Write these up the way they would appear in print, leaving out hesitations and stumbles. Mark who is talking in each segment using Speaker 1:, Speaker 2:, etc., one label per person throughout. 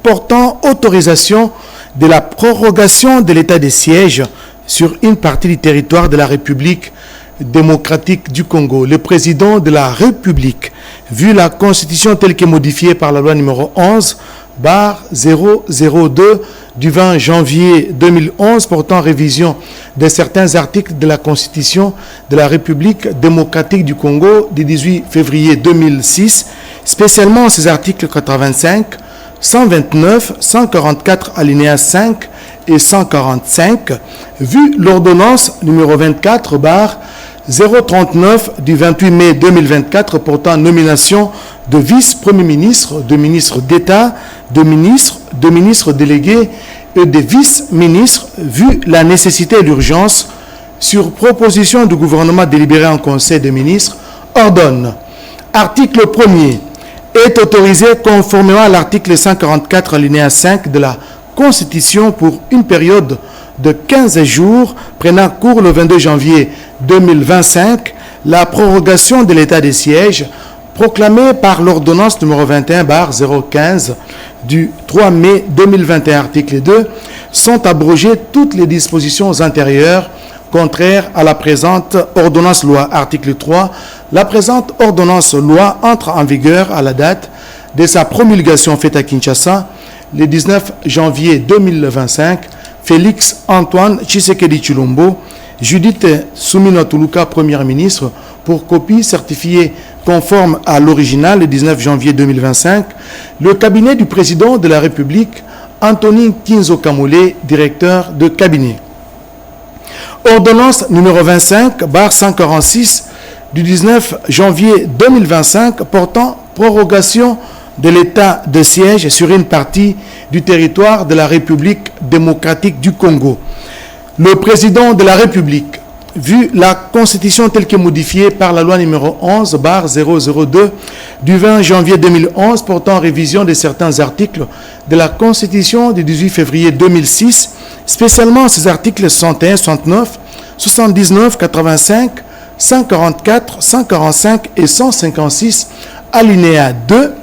Speaker 1: portant autorisation de la prorogation de l'état de siège sur une partie du territoire de la République démocratique du Congo. Le président de la République, vu la Constitution telle que modifiée par la loi numéro 11/002 du 20 janvier 2011 portant révision de certains articles de la Constitution de la République démocratique du Congo du 18 février 2006, spécialement ces articles 85, 129, 144 alinéa 5 et 145, vu l'ordonnance numéro 24/039 du 28 mai 2024 portant nomination de vice-premier ministre, de ministre d'État, de ministres délégués et de vice-ministres, vu la nécessité et l'urgence, sur proposition du gouvernement délibéré en Conseil des ministres, ordonne. Article 1er. Est autorisé conformément à l'article 144 alinéa 5 de la Constitution pour une période de 15 jours prenant cours le 22 janvier 2025 la prorogation de l'état de siège proclamée par l'ordonnance numéro 21/015 du 3 mai 2021. Article 2. Sont abrogées toutes les dispositions antérieures contraires à la présente ordonnance loi. Article 3. La présente ordonnance loi entre en vigueur à la date de sa promulgation faite à Kinshasa le 19 janvier 2025. Félix Antoine Tshisekedi Tshilombo, Judith Suminwa Tuluka, Première ministre, pour copie certifiée conforme à l'original le 19 janvier 2025. Le cabinet du président de la République, Anthony Kinzo Kamole, directeur de cabinet. Ordonnance numéro 25/146 du 19 janvier 2025 portant prorogation de l'état de siège sur une partie du territoire de la République démocratique du Congo. Le président de la République, vu la Constitution telle que modifiée par la loi numéro 11/002 du 20 janvier 2011 portant révision de certains articles de la Constitution du 18 février 2006, spécialement ces articles 61, 69, 79, 85, 144, 145 et 156, alinéa 2,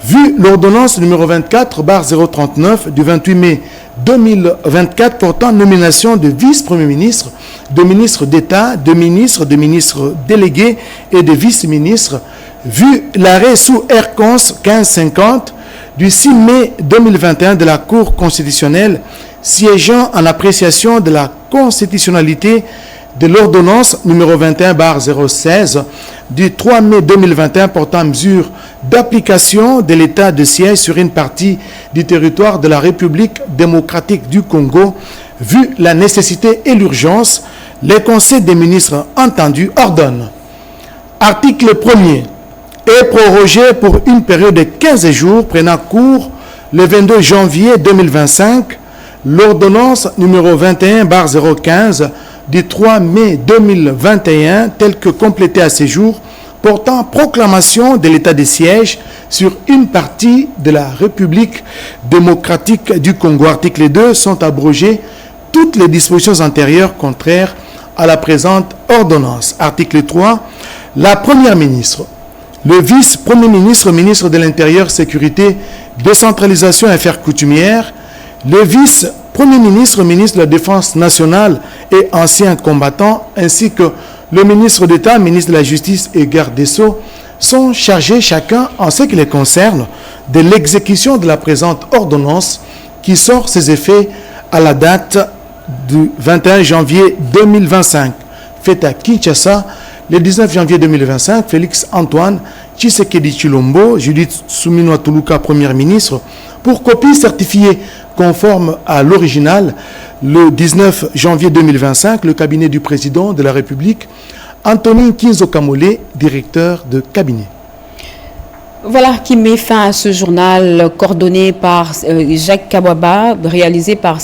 Speaker 1: vu l'ordonnance numéro 24/039 du 28 mai 2024 portant nomination de vice-premier ministre, de ministre d'État, de ministres délégués et de vice-ministres, vu l'arrêt sous R-Cons 1550 du 6 mai 2021 de la Cour constitutionnelle siégeant en appréciation de la constitutionnalité de l'ordonnance numéro 21/016 du 3 mai 2021 portant mesure d'application de l'état de siège sur une partie du territoire de la République démocratique du Congo, vu la nécessité et l'urgence, les conseils des ministres entendus ordonnent. Article 1er. Est prorogé pour une période de 15 jours prenant cours le 22 janvier 2025 l'ordonnance numéro 21/015 du 3 mai 2021, tel que complété à ce jour, portant proclamation de l'état de siège sur une partie de la République démocratique du Congo. Article 2. Sont abrogées toutes les dispositions antérieures contraires à la présente ordonnance. Article 3. La Première ministre, le vice-premier ministre, ministre de l'Intérieur, Sécurité, Décentralisation et Affaires coutumières, le vice-premier ministre, ministre de la Défense nationale et ancien combattant, ainsi que le ministre d'État, ministre de la Justice et garde des Sceaux, sont chargés chacun, en ce qui les concerne, de l'exécution de la présente ordonnance qui sort ses effets à la date du 21 janvier 2025. Faite à Kinshasa, le 19 janvier 2025, Félix Antoine Tshisekedi Tshilombo, Judith Suminwa Tuluka, Première ministre, pour copie certifiée conforme à l'original, le 19 janvier 2025, le cabinet du président de la République, Anthony Kinzo Kamole, directeur de cabinet.
Speaker 2: Voilà qui met fin à ce journal coordonné par Jacques Kabwaba, réalisé par